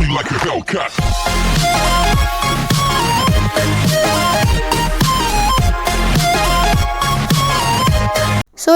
like a Hellcat.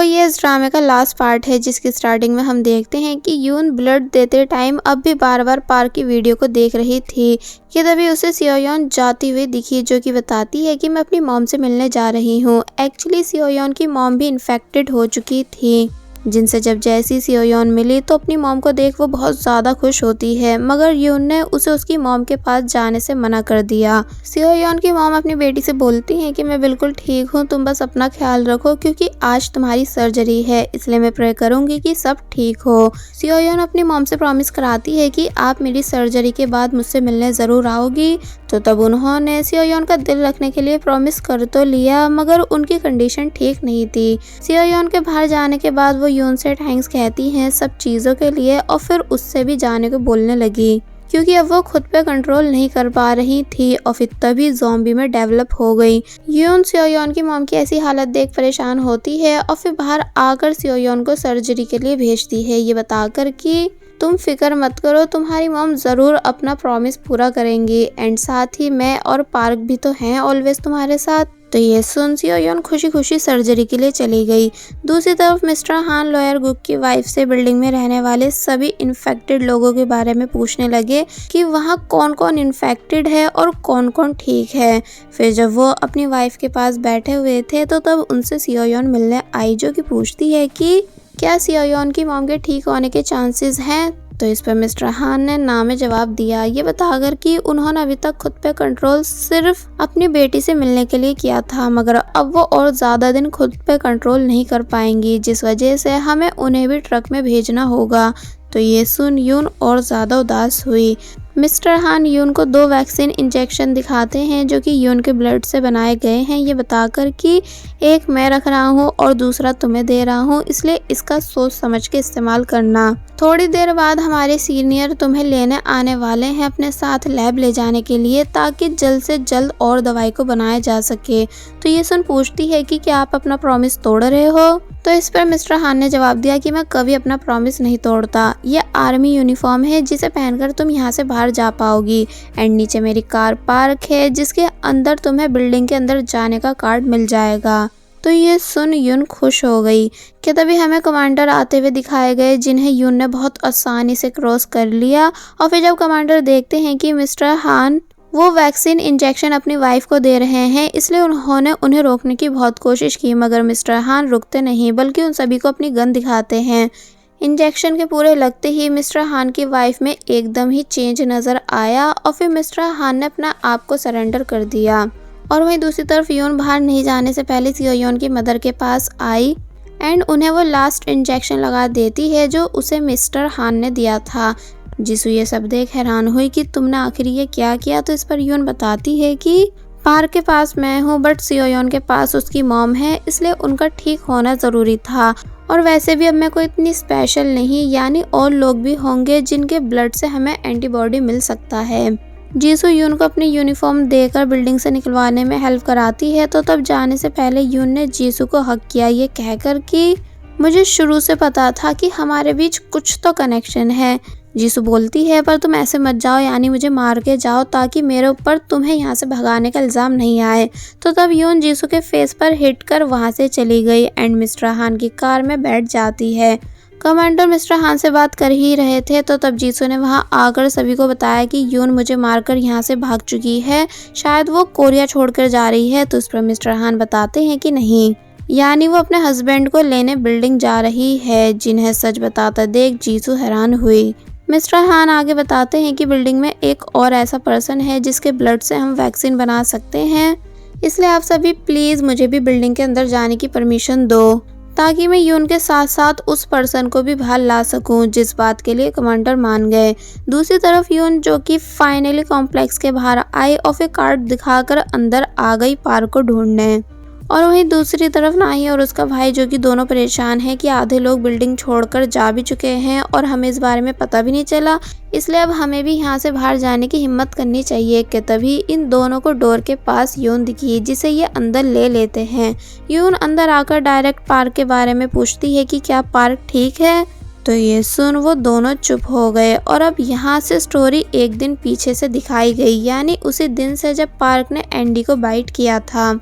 ये इस ड्रामे का लास्ट पार्ट है, जिसकी स्टार्टिंग में हम देखते हैं कि यून ब्लड देते टाइम अब भी बार बार पार्क की वीडियो को देख रही थी कि तभी उसे सियोयन जाती हुई दिखी, जो कि बताती है कि मैं अपनी मॉम से मिलने जा रही हूँ। एक्चुअली सियोयन की मॉम भी इन्फेक्टेड हो चुकी थी, जिनसे जब जैसी सियोयन मिली तो अपनी मॉम को देख वो बहुत ज़्यादा खुश होती है, मगर यून ने उसे उसकी मॉम के पास जाने से मना कर दिया। सियोयन की मॉम अपनी बेटी से बोलती हैं कि मैं बिल्कुल ठीक हूँ, तुम बस अपना ख्याल रखो क्योंकि आज तुम्हारी सर्जरी है, इसलिए मैं प्रे करूँगी कि सब ठीक हो। सियोयन अपनी मॉम से प्रॉमिस कराती है कि आप मेरी सर्जरी के बाद मुझसे मिलने ज़रूर आओगी। तो तब उन्होंने सियोयन का दिल रखने के लिए प्रॉमिस कर तो लिया, मगर उनकी कंडीशन ठीक नहीं थी। सियोयन के बाहर जाने के बाद वो यून से थैंक्स कहती हैं सब चीज़ों के लिए और फिर उससे भी जाने को बोलने लगी, क्योंकि अब वो खुद पे कंट्रोल नहीं कर पा रही थी और फिर तभी ज़ॉम्बी में डेवलप हो गई। यून सियोयन की मॉम की ऐसी हालत देख परेशान होती है और फिर बाहर आकर सियोयन को सर्जरी के लिए भेजती है, ये बताकर कि तुम फिक्र मत करो, तुम्हारी मॉम ज़रूर अपना प्रॉमिस पूरा करेंगी एंड साथ ही मैं और पार्क भी तो हैं ऑलवेज तुम्हारे साथ। तो ये सुन सियोयन खुशी खुशी सर्जरी के लिए चली गई। दूसरी तरफ मिस्टर हान लॉयर गुक की वाइफ से बिल्डिंग में रहने वाले सभी इन्फेक्टेड लोगों के बारे में पूछने लगे कि वहाँ कौन कौन इन्फेक्टेड है और कौन कौन ठीक है। फिर जब वो अपनी वाइफ के पास बैठे हुए थे तो तब उनसे सियोयन मिलने आई, जो कि पूछती है कि क्या सियोयन की मॉम के ठीक होने के चांसेस हैं। तो इस पर मिस्टर हान ने ना में जवाब दिया, ये बताकर कि उन्होंने अभी तक खुद पे कंट्रोल सिर्फ अपनी बेटी से मिलने के लिए किया था, मगर अब वो और ज़्यादा दिन खुद पे कंट्रोल नहीं कर पाएंगी, जिस वजह से हमें उन्हें भी ट्रक में भेजना होगा। तो ये सुन यून और ज़्यादा उदास हुई। मिस्टर हान यून को 2 वैक्सीन इंजेक्शन दिखाते हैं, जो कि यून के ब्लड से बनाए गए हैं, ये बताकर कि एक मैं रख रहा हूँ और दूसरा तुम्हें दे रहा हूँ, इसलिए इसका सोच समझ के इस्तेमाल करना। थोड़ी देर बाद हमारे सीनियर तुम्हें लेने आने वाले हैं अपने साथ लैब ले जाने के लिए, ताकि जल्द से जल्द और दवाई को बनाया जा सके। तो ये सुन पूछती है कि क्या आप अपना प्रॉमिस तोड़ रहे हो। तो इस पर मिस्टर हान ने जवाब दिया कि मैं कभी अपना प्रॉमिस नहीं तोड़ता, ये आर्मी यूनिफॉर्म है जिसे पहनकर तुम यहाँ से बाहर जा पाओगी एंड नीचे मेरी कार पार्क है, जिसके अंदर तुम्हें बिल्डिंग के अंदर जाने का कार्ड मिल जाएगा। तो ये सुन यून खुश हो गई कि तभी हमें कमांडर आते हुए दिखाए गए, जिन्हें यून ने बहुत आसानी से क्रॉस कर लिया। और फिर जब कमांडर देखते हैं कि मिस्टर हान वो वैक्सीन इंजेक्शन अपनी वाइफ को दे रहे हैं, इसलिए उन्होंने उन्हें रोकने की बहुत कोशिश की, मगर मिस्टर हान रुकते नहीं बल्कि उन सभी को अपनी गन दिखाते हैं। इंजेक्शन के पूरे लगते ही मिस्टर हान की वाइफ में एकदम ही चेंज नज़र आया और फिर मिस्टर हान ने अपना आप को सरेंडर कर दिया। और वहीं दूसरी तरफ यून बाहर नहीं जाने से पहले सियोयन की मदर के पास आई एंड उन्हें वो लास्ट इंजेक्शन लगा देती है जो उसे मिस्टर हान ने दिया था। जिसु ये सब देख हैरान हुई कि तुमने आखिर ये क्या किया। तो इस पर यून बताती है कि पार्क के पास मैं हूँ बट सियोयन के पास उसकी मॉम है, इसलिए उनका ठीक होना ज़रूरी था। और वैसे भी अब मैं कोई इतनी स्पेशल नहीं, यानी और लोग भी होंगे जिनके ब्लड से हमें एंटीबॉडी मिल सकता है। जीसू यून को अपनी यूनिफॉर्म देकर बिल्डिंग से निकलवाने में हेल्प कराती है। तो तब जाने से पहले यून ने जीसू को हक किया, ये कहकर कि मुझे शुरू से पता था कि हमारे बीच कुछ तो कनेक्शन है। जीसू बोलती है पर तुम ऐसे मत जाओ, यानी मुझे मार के जाओ ताकि मेरे ऊपर तुम्हें यहाँ से भगाने का इल्ज़ाम नहीं आए। तो तब यून जीसू के फेस पर हिट कर वहाँ से चली गई एंड मिस्टर हान की कार में बैठ जाती है। कमांडर मिस्टर हान से बात कर ही रहे थे तो तब जीसू ने वहां आकर सभी को बताया कि यून मुझे मारकर यहां से भाग चुकी है, शायद वो कोरिया छोड़कर जा रही है। तो उस पर मिस्टर हान बताते हैं कि नहीं, यानी वो अपने हस्बैंड को लेने बिल्डिंग जा रही है। जिन्हें सच बताता देख जीसू हैरान हुई। मिस्टर हान आगे बताते हैं कि बिल्डिंग में एक और ऐसा पर्सन है जिसके ब्लड से हम वैक्सीन बना सकते हैं, इसलिए आप सभी प्लीज़ मुझे भी बिल्डिंग के अंदर जाने की परमिशन दो ताकि मैं यून के साथ साथ उस पर्सन को भी बाहर ला सकूं, जिस बात के लिए कमांडर मान गए। दूसरी तरफ यून जो कि फाइनली कॉम्प्लेक्स के बाहर आई और फिर कार्ड दिखाकर अंदर आ गई पार्क को ढूंढने। और वहीं दूसरी तरफ नाही और उसका भाई जो कि दोनों परेशान हैं कि आधे लोग बिल्डिंग छोड़कर जा भी चुके हैं और हमें इस बारे में पता भी नहीं चला, इसलिए अब हमें भी यहाँ से बाहर जाने की हिम्मत करनी चाहिए। कि तभी इन दोनों को डोर के पास यून दिखी, जिसे ये अंदर ले लेते हैं। यून अंदर आकर डायरेक्ट पार्क के बारे में पूछती है कि क्या पार्क ठीक है। तो ये सुन वो दोनों चुप हो गए और अब यहाँ से स्टोरी एक दिन पीछे से दिखाई गई, यानी उसी दिन से जब पार्क ने एंडी को बाइट किया था।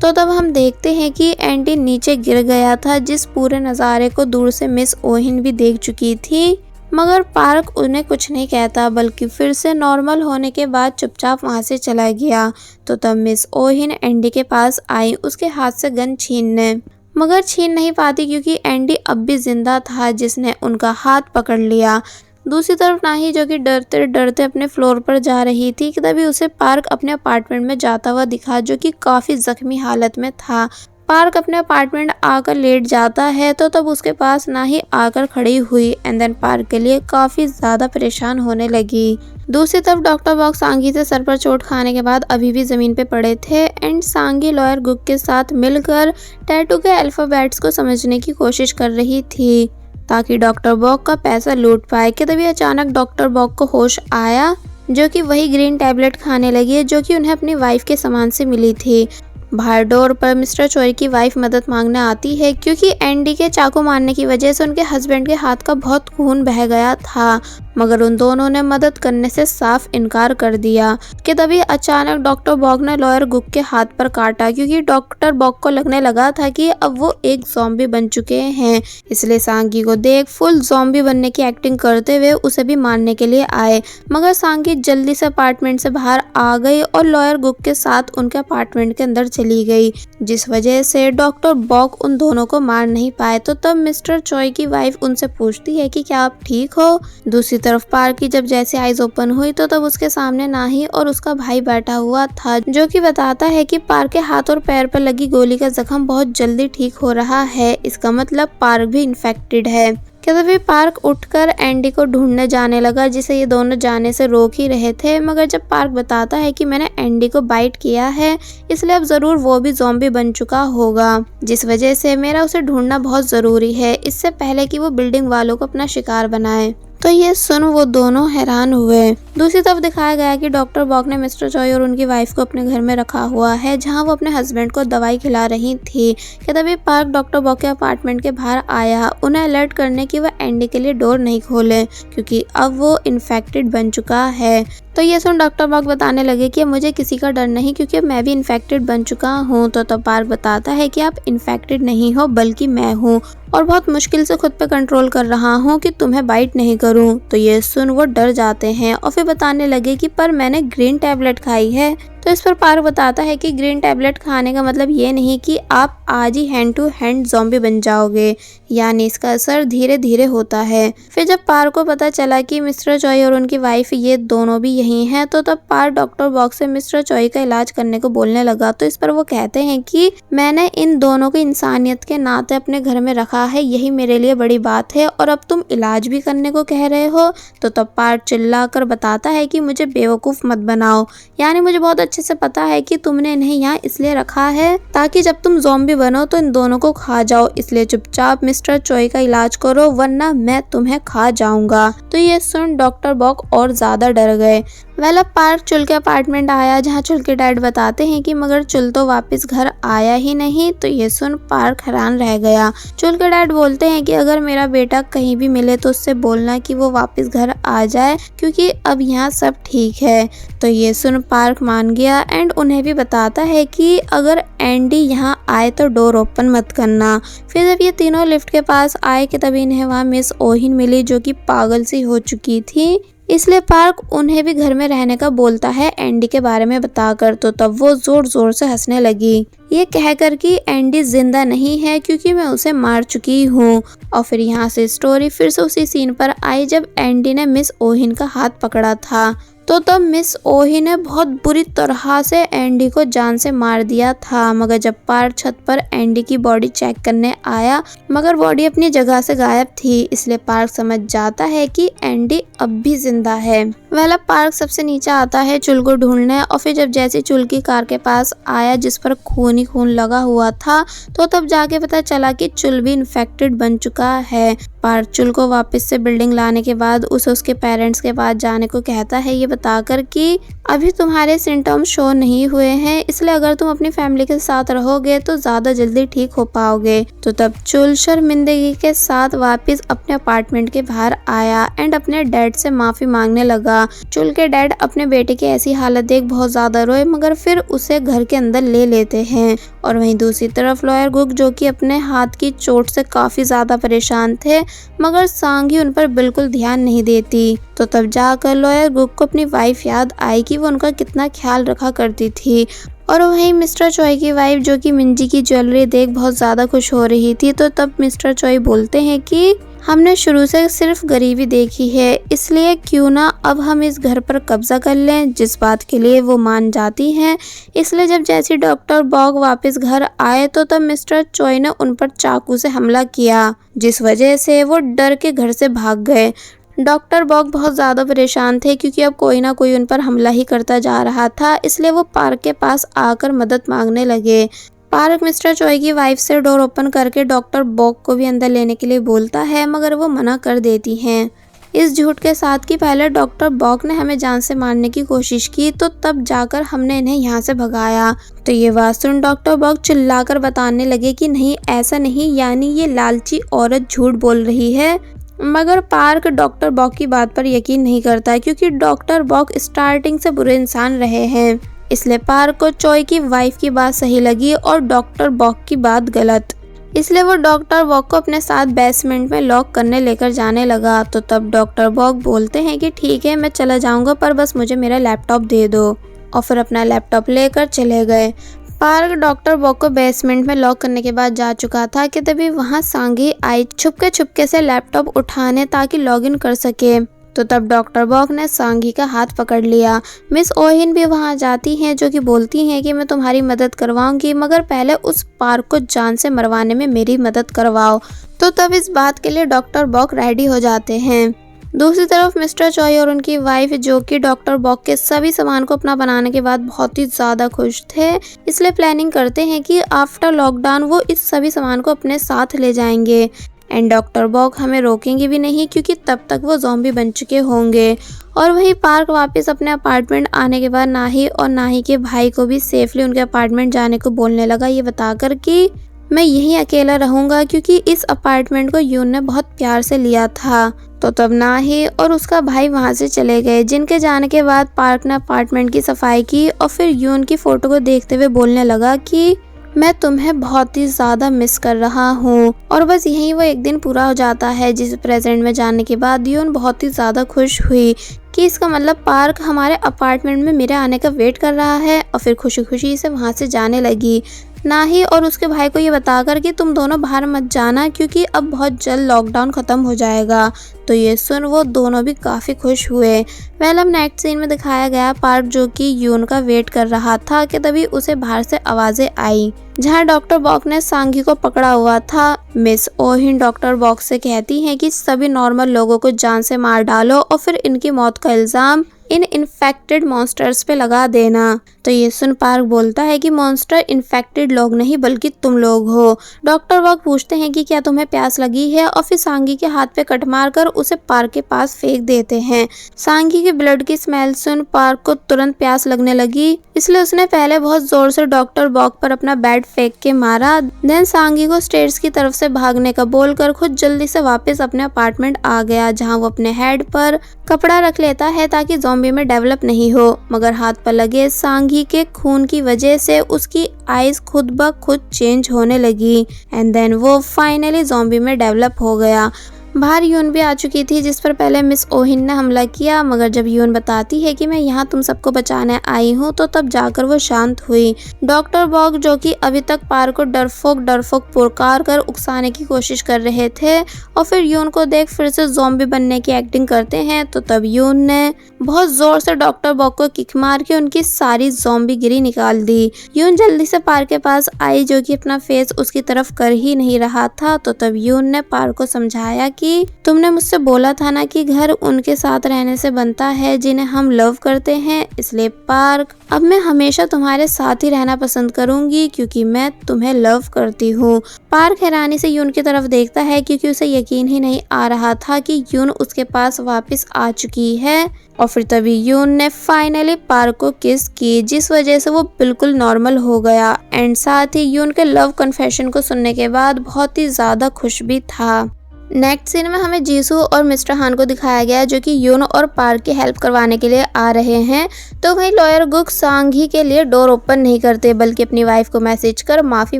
तो तब हम देखते हैं कि एंडी नीचे गिर गया था, जिस पूरे नज़ारे को दूर से मिस ओहिन भी देख चुकी थी, मगर पार्क उन्हें कुछ नहीं कहता बल्कि फिर से नॉर्मल होने के बाद चुपचाप वहां से चला गया। तो तब मिस ओहिन एंडी के पास आई उसके हाथ से गन छीनने, मगर छीन नहीं पाती क्योंकि एंडी अब भी जिंदा था, जिसने उनका हाथ पकड़ लिया। दूसरी तरफ नाही जो कि डरते डरते अपने फ्लोर पर जा रही थी कि तभी उसे पार्क अपने अपार्टमेंट में जाता हुआ दिखा, जो कि काफ़ी ज़ख्मी हालत में था। पार्क अपने अपार्टमेंट आकर लेट जाता है तो तब उसके पास नाही आकर खड़ी हुई एंड देन पार्क के लिए काफ़ी ज़्यादा परेशान होने लगी। दूसरी तरफ डॉक्टर बॉक सांगी से सर पर चोट खाने के बाद अभी भी ज़मीन पे पड़े थे एंड सांगी लॉयर गुक के साथ मिलकर टैटू के अल्फ़ाबेट्स को समझने की कोशिश कर रही थी ताकि डॉक्टर बॉक का पैसा लूट पाए कि तभी अचानक डॉक्टर बॉक को होश आया, जो कि वही ग्रीन टैबलेट खाने लगी जो कि उन्हें अपनी वाइफ के सामान से मिली थी। बाहर डोर पर मिस्टर चोई की वाइफ मदद मांगने आती है क्योंकि एंडी के चाकू मारने की वजह से उनके हस्बैंड के हाथ का बहुत खून बह गया था, मगर उन दोनों ने मदद करने से साफ इनकार कर दिया कि तभी अचानक डॉक्टर बॉक ने लॉयर गुक के हाथ पर काटा क्योंकि डॉक्टर बॉक को लगने लगा था कि अब वो एक ज़ॉम्बी बन चुके हैं, इसलिए सांगी को देख फुल ज़ॉम्बी बनने की एक्टिंग करते हुए उसे भी मारने के लिए आए, मगर सांगी जल्दी से अपार्टमेंट से बाहर आ गई और लॉयर गुक के साथ उनके अपार्टमेंट के अंदर चली गई, जिस वजह से डॉक्टर बॉक उन दोनों को मार नहीं पाए। तो तब मिस्टर चोई की वाइफ उनसे पूछती है कि क्या आप ठीक हो। दूसरी तरफ पार्क की जब जैसे आइज ओपन हुई तो तब उसके सामने नाही और उसका भाई बैठा हुआ था, जो कि बताता है कि पार्क के हाथ और पैर पर लगी गोली का जख्म बहुत जल्दी ठीक हो रहा है, इसका मतलब पार्क भी इन्फेक्टेड है। कि तभी पार्क उठकर एंडी को ढूंढने जाने लगा, जिसे ये दोनों जाने से रोक ही रहे थे, मगर जब पार्क बताता है कि मैंने एंडी को बाइट किया है इसलिए अब ज़रूर वो भी ज़ॉम्बी बन चुका होगा, जिस वजह से मेरा उसे ढूंढना बहुत ज़रूरी है इससे पहले कि वो बिल्डिंग वालों को अपना शिकार बनाए। तो ये सुन वो दोनों हैरान हुए। दूसरी तरफ दिखाया गया कि डॉक्टर बॉक ने मिस्टर चॉय और उनकी वाइफ को अपने घर में रखा हुआ है, जहां वो अपने हस्बैंड को दवाई खिला रही थी कि तभी पार्क डॉक्टर बॉक के अपार्टमेंट के बाहर आया, उन्हें अलर्ट करने की वह एंडी के लिए डोर नहीं खोले क्योंकि अब वो इन्फेक्टेड बन चुका है। तो ये सुन डॉक्टर बॉक बताने लगे कि मुझे किसी का डर नहीं क्योंकि मैं भी इन्फेक्टेड बन चुका हूँ। तो पार्क बताता है कि आप इन्फेक्टेड नहीं हो बल्कि मैं हूँ और बहुत मुश्किल से खुद पे कंट्रोल कर रहा हूँ कि तुम्हें बाइट नहीं करूँ। तो ये सुन वो डर जाते हैं और फिर बताने लगे कि पर मैंने ग्रीन टैबलेट खाई है। तो इस पर पार्क बताता है कि ग्रीन टैबलेट खाने का मतलब ये नहीं कि आप आज ही हैंड टू हैंड ज़ॉम्बी बन जाओगे, यानी इसका असर धीरे धीरे होता है। फिर जब पार्क को पता चला कि मिस्टर चॉय और उनकी वाइफ ये दोनों भी यही हैं, तो तब पार्क डॉक्टर बॉक से मिस्टर चॉय का इलाज करने को बोलने लगा। तो इस पर वो कहते हैं कि मैंने इन दोनों को इंसानियत के नाते अपने घर में रखा है, यही मेरे लिए बड़ी बात है और अब तुम इलाज भी करने को कह रहे हो। तो तब पार्क चिल्ला कर बताता है कि मुझे बेवकूफ़ मत बनाओ, यानी मुझे बहुत अच्छे से पता है कि तुमने इन्हें यहाँ इसलिए रखा है ताकि जब तुम ज़ॉम्बी बनो तो इन दोनों को खा जाओ, इसलिए चुपचाप मिस्टर चॉय का इलाज करो वरना मैं तुम्हें खा जाऊंगा। तो ये सुन डॉक्टर बॉक और ज्यादा डर गए। वेल पार्क चुल के अपार्टमेंट आया, जहाँ चुल के डैड बताते हैं कि मगर चुल तो वापस घर आया ही नहीं। तो ये सुन पार्क हैरान रह गया। चुल के डैड बोलते हैं कि अगर मेरा बेटा कहीं भी मिले तो उससे बोलना कि वो वापस घर आ जाए क्योंकि अब यहाँ सब ठीक है। तो ये सुन पार्क मान गया एंड उन्हें भी बताता है कि अगर एंडी यहाँ आए तो डोर ओपन मत करना। फिर जब ये तीनों लिफ्ट के पास आए कि तभी इन्हें वहाँ मिस ओहिन मिली, जो कि पागल सी हो चुकी थी, इसलिए पार्क उन्हें भी घर में रहने का बोलता है एंडी के बारे में बताकर। तो तब वो जोर जोर से हंसने लगी, ये कहकर कि एंडी जिंदा नहीं है क्योंकि मैं उसे मार चुकी हूँ। और फिर यहाँ से स्टोरी फिर से उसी सीन पर आई जब एंडी ने मिस ओहिन का हाथ पकड़ा था। तो तब मिस ओही ने बहुत बुरी तरह से एंडी को जान से मार दिया था, मगर जब पार्क छत पर एंडी की बॉडी चेक करने आया मगर बॉडी अपनी जगह से गायब थी, इसलिए पार्क समझ जाता है कि एंडी अब भी जिंदा है। वेल पार्क सबसे नीचे आता है चुल को ढूंढने और फिर जब जैसे चुल की कार के पास आया जिस पर खून ही खून लगा हुआ था, तो तब जाके पता चला कि चुल भी इन्फेक्टेड बन चुका है। पार्क चुल को वापस से बिल्डिंग लाने के बाद उसे उसके पेरेंट्स के पास जाने को कहता है, ये बताकर कि अभी तुम्हारे सिम्टम्स शो नहीं हुए हैं, इसलिए अगर तुम अपनी फैमिली के साथ रहोगे तो ज्यादा जल्दी ठीक हो पाओगे। तो तब चुल शर्मिंदगी के साथ वापस अपने अपार्टमेंट के बाहर आया एंड अपने डैड से माफी मांगने लगा। चुल के डैड अपने बेटे की ऐसी हालत देख बहुत ज्यादा रोए, मगर फिर उसे घर के अंदर ले लेते हैं। और वहीं दूसरी तरफ लॉयर गुक, जो कि अपने हाथ की चोट से काफी ज्यादा परेशान थे, मगर सांगी उन पर बिल्कुल ध्यान नहीं देती। तो तब जाकर लॉयर गुक को अपनी वाइफ याद आई कि वो उनका कितना ख्याल रखा करती थी। और वहीं मिस्टर चॉय की वाइफ, जो कि मिंजी की ज्वेलरी देख बहुत ज़्यादा खुश हो रही थी। तो तब मिस्टर चॉय बोलते हैं कि हमने शुरू से सिर्फ गरीबी देखी है, इसलिए क्यों ना अब हम इस घर पर कब्जा कर लें, जिस बात के लिए वो मान जाती हैं। इसलिए जब जैसे डॉक्टर बॉग वापस घर आए तो तब मिस्टर चॉय ने उन पर चाकू से हमला किया, जिस वजह से वो डर के घर से भाग गए। डॉक्टर बॉग बहुत ज़्यादा परेशान थे क्योंकि अब कोई ना कोई उन पर हमला ही करता जा रहा था, इसलिए वो पार्क के पास आकर मदद मांगने लगे। पार्क मिस्टर चॉय की वाइफ से डोर ओपन करके डॉक्टर बॉग को भी अंदर लेने के लिए बोलता है, मगर वो मना कर देती हैं, इस झूठ के साथ कि पहले डॉक्टर बॉग ने हमें जान से मारने की कोशिश की, तो तब जाकर हमने इन्हें यहाँ से भगाया। तो ये बात सुन डॉक्टर बॉग चिल्लाकर बताने लगे कि नहीं, ऐसा नहीं, यानी ये लालची औरत झूठ बोल रही है। मगर पार्क डॉक्टर बॉग की बात पर यकीन नहीं करता क्योंकि डॉक्टर बॉग स्टार्टिंग से बुरे इंसान रहे हैं, इसलिए पार्क को चॉय की वाइफ की बात सही लगी और डॉक्टर बॉग की बात गलत। इसलिए वो डॉक्टर बॉग को अपने साथ बेसमेंट में लॉक करने लेकर जाने लगा। तो तब डॉक्टर बॉग बोलते हैं कि ठीक है, मैं चला जाऊंगा, पर बस मुझे मेरा लैपटॉप दे दो, और फिर अपना लैपटॉप लेकर चले गए। पार्क डॉक्टर बॉग को बेसमेंट में लॉक करने के बाद जा चुका था कि तभी वहां सांगी आई छुपके से लैपटॉप उठाने ताकि लॉगिन कर सके। तो तब डॉक्टर बॉग ने सांगी का हाथ पकड़ लिया। मिस ओहिन भी वहां जाती हैं, जो कि बोलती हैं कि मैं तुम्हारी मदद करवाऊंगी, मगर पहले उस पार्क को जान से मरवाने में मेरी मदद करवाओ। तो तब इस बात के लिए डॉक्टर बॉग रेडी हो जाते हैं। दूसरी तरफ मिस्टर चॉय और उनकी वाइफ, जो कि डॉक्टर बॉग के सभी सामान को अपना बनाने के बाद बहुत ही ज़्यादा खुश थे, इसलिए प्लानिंग करते हैं कि आफ्टर लॉकडाउन वो इस सभी सामान को अपने साथ ले जाएंगे एंड डॉक्टर बॉग हमें रोकेंगे भी नहीं क्योंकि तब तक वो ज़ॉम्बी बन चुके होंगे। और वहीं पार्क वापस अपने अपार्टमेंट आने के बाद नाही और नाही के भाई को भी सेफली उनके अपार्टमेंट जाने को बोलने लगा, ये बताकर कि मैं यहीं अकेला रहूँगा क्योंकि इस अपार्टमेंट को यून ने बहुत प्यार से लिया था। तो तब नाही और उसका भाई वहाँ से चले गए, जिनके जाने के बाद पार्क ने अपार्टमेंट की सफाई की और फिर यून की फ़ोटो को देखते हुए बोलने लगा कि मैं तुम्हें बहुत ही ज़्यादा मिस कर रहा हूँ। और बस यहीं वो एक दिन पूरा हो जाता है, जिस प्रेजेंट में जाने के बाद यून बहुत ही ज़्यादा खुश हुई कि इसका मतलब पार्क हमारे अपार्टमेंट में मेरे आने का वेट कर रहा है, और फिर खुशी खुशी से वहाँ से जाने लगी। नाही और उसके भाई को ये बताकर कि तुम दोनों बाहर मत जाना क्योंकि अब बहुत जल्द लॉकडाउन ख़त्म हो जाएगा। तो ये सुन वो दोनों भी काफ़ी खुश हुए। अब नेक्स्ट सीन में दिखाया गया पार्क, जो कि यून का वेट कर रहा था कि तभी उसे बाहर से आवाज़ें आई, जहां डॉक्टर बॉग ने सांगी को पकड़ा हुआ था। मिस ओहिन डॉक्टर बॉग से कहती हैं कि सभी नॉर्मल लोगों को जान से मार डालो और फिर इनकी मौत का इल्ज़ाम इन इन्फेक्टेड मॉन्स्टर्स पे लगा देना। तो ये सुन पार्क बोलता है कि मॉन्स्टर इन्फेक्टेड लोग नहीं बल्कि तुम लोग हो। डॉक्टर बॉग पूछते हैं कि क्या तुम्हें प्यास लगी है, और फिर सांगी के हाथ पे कट मारकर उसे पार्क के पास फेंक देते हैं। सांगी के ब्लड की स्मेल सुन पार्क को तुरंत प्यास लगने लगी, इसलिए उसने पहले बहुत जोर से डॉक्टर बॉग पर अपना बैट फेंक के मारा। देन सांगी को स्टेयर्स की तरफ से भागने का बोलकर खुद जल्दी से वापस अपने अपार्टमेंट आ गया, जहाँ वो अपने हेड पर कपड़ा रख लेता है ताकि ज़ॉम्बी में डेवलप नहीं हो। मगर हाथ पर लगे सांगी के खून की वजह से उसकी आईज खुद ब खुद चेंज होने लगी एंड देन वो फाइनली ज़ॉम्बी में डेवलप हो गया। बाहर यून भी आ चुकी थी, जिस पर पहले मिस ओहिन ने हमला किया, मगर जब यून बताती है कि मैं यहाँ तुम सबको बचाने आई हूँ, तो तब जाकर वो शांत हुई। डॉक्टर बॉग, जो कि अभी तक पार्क को डरफोक पुकार कर उकसाने की कोशिश कर रहे थे, और फिर यून को देख फिर से ज़ॉम्बी बनने की एक्टिंग करते हैं। तो तब यून ने बहुत जोर से डॉक्टर बॉग को किक मार के उनकी सारी ज़ॉम्बी गिरी निकाल दी। यून जल्दी से पार्क के पास आई, जो कि अपना फेस उसकी तरफ कर ही नहीं रहा था। तो तब यून ने पार्क को समझाया कि तुमने मुझसे बोला था ना कि घर उनके साथ रहने से बनता है जिन्हें हम लव करते हैं, इसलिए पार्क अब मैं हमेशा तुम्हारे साथ ही रहना पसंद करूंगी क्योंकि मैं तुम्हें लव करती हूँ। पार्क हैरानी से यून की तरफ देखता है क्योंकि उसे यकीन ही नहीं आ रहा था कि यून उसके पास वापस आ चुकी है। और फिर तभी यून ने फाइनली पार्क को किस की, जिस वजह से वो बिल्कुल नॉर्मल हो गया एंड साथ ही यून के लव कन्फेशन को सुनने के बाद बहुत ही ज्यादा खुश भी था। नेक्स्ट सीन में हमें जीसू और मिस्टर हान को दिखाया गया जो कि यून और पार्क की हेल्प करवाने के लिए आ रहे हैं। तो वहीं लॉयर गुक सांघी के लिए डोर ओपन नहीं करते बल्कि अपनी वाइफ को मैसेज कर माफी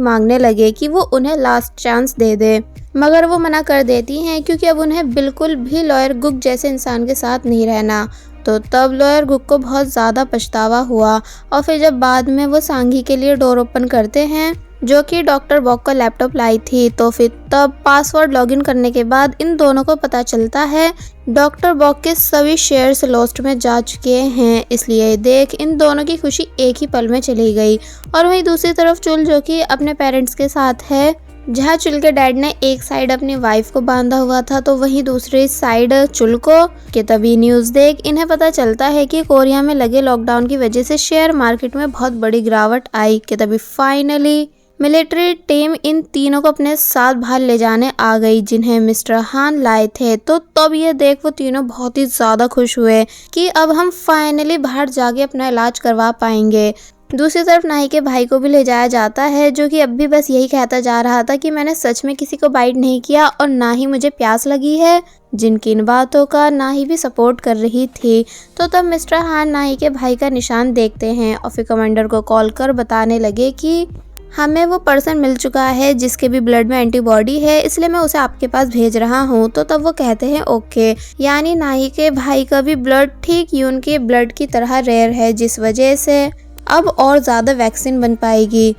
मांगने लगे कि वो उन्हें लास्ट चांस दे दे, मगर वो मना कर देती हैं क्योंकि अब उन्हें बिल्कुल भी लॉयर गुक जैसे इंसान के साथ नहीं रहना। तो तब लॉयर गुक को बहुत ज़्यादा पछतावा हुआ और फिर जब बाद में वो सांघी के लिए डोर ओपन करते हैं जो कि डॉक्टर बॉक का लैपटॉप लाई थी, तो फिर तब पासवर्ड लॉगिन करने के बाद इन दोनों को पता चलता है डॉक्टर बॉक के सभी शेयर्स लॉस्ट में जा चुके हैं। इसलिए देख इन दोनों की खुशी एक ही पल में चली गई। और वहीं दूसरी तरफ चुल जो कि अपने पेरेंट्स के साथ है, जहाँ चुल के डैड ने एक साइड अपनी वाइफ को बांधा हुआ था तो वहीं दूसरी साइड चुल को। कि तभी न्यूज़ देख इन्हें पता चलता है कि कोरिया में लगे लॉकडाउन की वजह से शेयर मार्केट में बहुत बड़ी गिरावट आई। कि तभी फाइनली मिलिट्री टीम इन तीनों को अपने साथ बाहर ले जाने आ गई जिन्हें मिस्टर हान लाए थे। तो तब ये देख वो तीनों बहुत ही ज़्यादा खुश हुए कि अब हम फाइनली बाहर जाके अपना इलाज करवा पाएंगे। दूसरी तरफ नाही के भाई को भी ले जाया जाता है जो कि अब भी बस यही कहता जा रहा था कि मैंने सच में किसी को बाइट नहीं किया और ना ही मुझे प्यास लगी है, जिनकी इन बातों का नाही भी सपोर्ट कर रही थी। तो तब मिस्टर हान नाही के भाई का निशान देखते हैं और फिर कमांडर को कॉल कर बताने लगे कि हमें वो पर्सन मिल चुका है जिसके भी ब्लड में एंटीबॉडी है, इसलिए मैं उसे आपके पास भेज रहा हूँ। तो तब वो कहते हैं ओके, यानी नाही के भाई का भी ब्लड ठीक यून के ब्लड की तरह रेयर है जिस वजह से अब और ज़्यादा वैक्सीन बन पाएगी।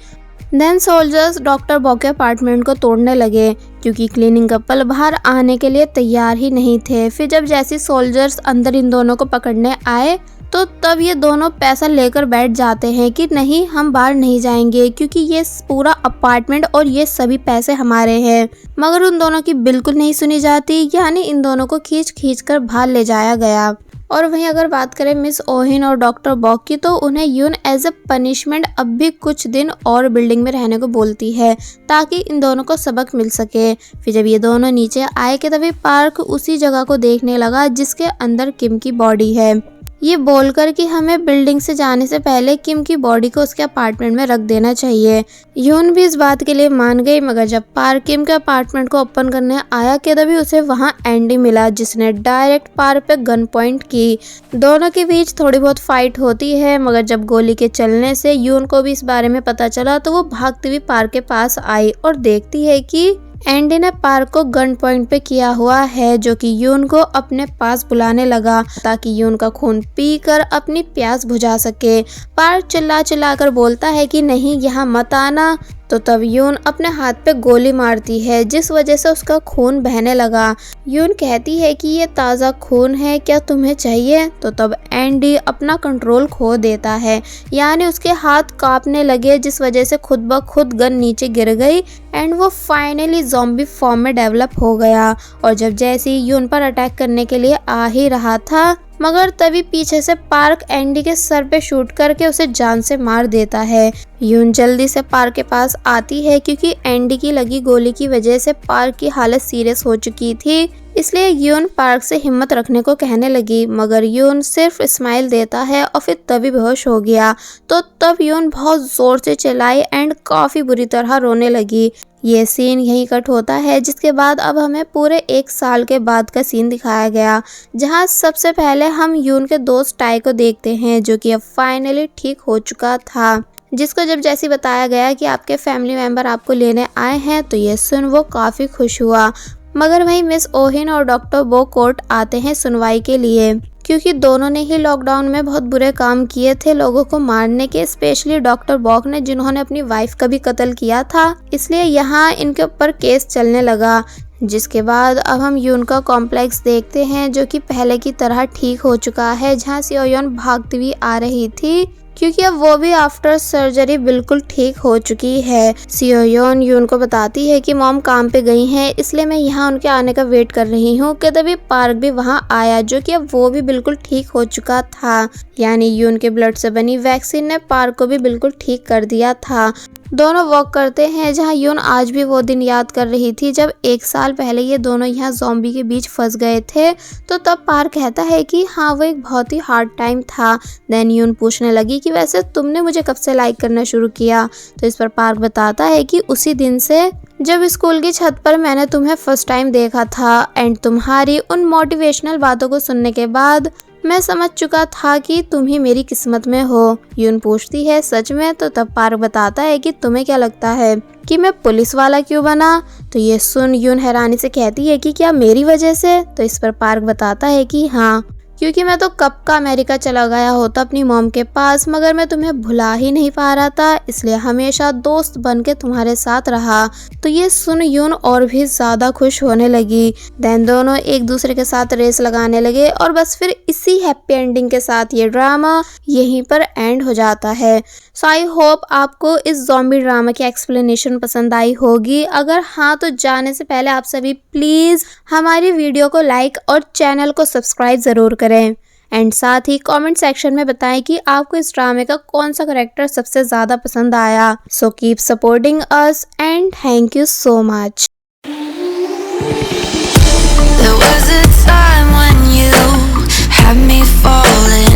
देन सोल्जर्स डॉक्टर बॉक के अपार्टमेंट को तोड़ने लगे क्योंकि क्लीनिंग कपल बाहर आने के लिए तैयार ही नहीं थे। फिर जब जैसे सोल्जर्स अंदर इन दोनों को पकड़ने आए तो तब ये दोनों पैसा लेकर बैठ जाते हैं कि नहीं हम बाहर नहीं जाएंगे क्योंकि ये पूरा अपार्टमेंट और ये सभी पैसे हमारे हैं। मगर उन दोनों की बिल्कुल नहीं सुनी जाती, यानी इन दोनों को खींच खींच कर बाहर ले जाया गया। और वहीं अगर बात करें मिस ओहिन और डॉक्टर बॉक की तो उन्हें यून एज अ पनिशमेंट अब भी कुछ दिन और बिल्डिंग में रहने को बोलती है ताकि इन दोनों को सबक मिल सके। फिर जब ये दोनों नीचे आए कि तभी पार्क उसी जगह को देखने लगा जिसके अंदर किम की बॉडी है, ये बोलकर कि हमें बिल्डिंग से जाने से पहले किम की बॉडी को उसके अपार्टमेंट में रख देना चाहिए। यून भी इस बात के लिए मान गई, मगर जब पार्क किम के अपार्टमेंट को ओपन करने आया कि तभी उसे वहां एंडी मिला जिसने डायरेक्ट पार्क पे गन पॉइंट की। दोनों के बीच थोड़ी बहुत फाइट होती है, मगर जब गोली के चलने से यून को भी इस बारे में पता चला तो वो भागती हुई पार्क के पास आई और देखती है कि एंडी ने पार्क को गन पॉइंट पे किया हुआ है जो कि यून को अपने पास बुलाने लगा ताकि यून का खून पीकर अपनी प्यास बुझा सके। पार्क चिल्ला चिल्ला कर बोलता है कि नहीं यहाँ मत आना। तो तब यून अपने हाथ पे गोली मारती है जिस वजह से उसका खून बहने लगा। यून कहती है कि ये ताज़ा खून है, क्या तुम्हें चाहिए? तो तब एंडी अपना कंट्रोल खो देता है, यानी उसके हाथ कांपने लगे जिस वजह से खुद ब खुद गन नीचे गिर गई एंड वो फाइनली ज़ॉम्बी फॉर्म में डेवलप हो गया। और जब जैसे ही यून पर अटैक करने के लिए आ ही रहा था, मगर तभी पीछे से पार्क एंडी के सर पे शूट करके उसे जान से मार देता है। यून जल्दी से पार्क के पास आती है क्योंकि एंडी की लगी गोली की वजह से पार्क की हालत सीरियस हो चुकी थी, इसलिए यून पार्क से हिम्मत रखने को कहने लगी, मगर यून सिर्फ स्माइल देता है और फिर तभी बेहोश हो गया। तो तब यून बहुत जोर से चिल्लाई एंड काफी बुरी तरह रोने लगी। ये सीन यहीं कट होता है जिसके बाद अब हमें पूरे 1 साल के बाद का सीन दिखाया गया, जहां सबसे पहले हम यून के दोस्त टाई को देखते हैं जो कि अब फाइनली ठीक हो चुका था, जिसको जब जैसे बताया गया कि आपके फैमिली मेंबर आपको लेने आए हैं तो ये सुन वो काफ़ी खुश हुआ। मगर वहीं मिस ओहिन और डॉक्टर बो कोर्ट आते हैं सुनवाई के लिए क्योंकि दोनों ने ही लॉकडाउन में बहुत बुरे काम किए थे लोगों को मारने के, स्पेशली डॉक्टर बॉक ने जिन्होंने अपनी वाइफ का भी कत्ल किया था, इसलिए यहाँ इनके ऊपर केस चलने लगा। जिसके बाद अब हम यून का कॉम्प्लेक्स देखते हैं जो कि पहले की तरह ठीक हो चुका है, जहाँ सियोयन भागती हुई आ रही थी क्योंकि अब वो भी आफ्टर सर्जरी बिल्कुल ठीक हो चुकी है। सियोयोन यून को बताती है कि मॉम काम पे गई हैं, इसलिए मैं यहाँ उनके आने का वेट कर रही हूँ कि तभी पार्क भी वहाँ आया, जो कि अब वो भी बिल्कुल ठीक हो चुका था। यानी यून के ब्लड से बनी वैक्सीन ने पार्क को भी बिल्कुल ठीक कर दिया था। दोनों वॉक करते हैं जहाँ यून आज भी वो दिन याद कर रही थी जब 1 साल पहले ये दोनों यहाँ ज़ॉम्बी के बीच फंस गए थे। तो तब पार्क कहता है कि हाँ वो एक बहुत ही हार्ड टाइम था। देन यून पूछने लगी कि वैसे तुमने मुझे कब से लाइक करना शुरू किया। तो इस पर पार्क बताता है कि उसी दिन से जब स्कूल की छत पर मैंने तुम्हें फर्स्ट टाइम देखा था। एंड तुम्हारी उन मोटिवेशनल बातों को सुनने के बाद मैं समझ चुका था कि तुम ही मेरी किस्मत में हो। यून पूछती है सच में। तो तब पार्क बताता है कि तुम्हें क्या लगता है कि मैं पुलिस वाला क्यों बना। तो ये सुन यून हैरानी से कहती है कि क्या मेरी वजह से। तो इस पर पार्क बताता है कि हाँ, क्योंकि मैं तो कब का अमेरिका चला गया होता अपनी मॉम के पास, मगर मैं तुम्हें भुला ही नहीं पा रहा था, इसलिए हमेशा दोस्त बन के तुम्हारे साथ रहा। तो ये सुन यून और भी ज़्यादा खुश होने लगी। देन दोनों एक दूसरे के साथ रेस लगाने लगे और बस फिर इसी हैप्पी एंडिंग के साथ ये ड्रामा यहीं पर एंड हो जाता है। सो आई होप आपको इस ज़ॉम्बी ड्रामा की एक्सप्लेनेशन पसंद आई होगी। अगर हाँ तो जाने से पहले आप सभी प्लीज़ हमारी वीडियो को लाइक और चैनल को सब्सक्राइब ज़रूर करें। एंड साथ ही कमेंट सेक्शन में बताएं कि आपको इस ड्रामे का कौन सा कैरेक्टर सबसे ज़्यादा पसंद आया। So keep supporting us and thank you so much. There was a time when you had me falling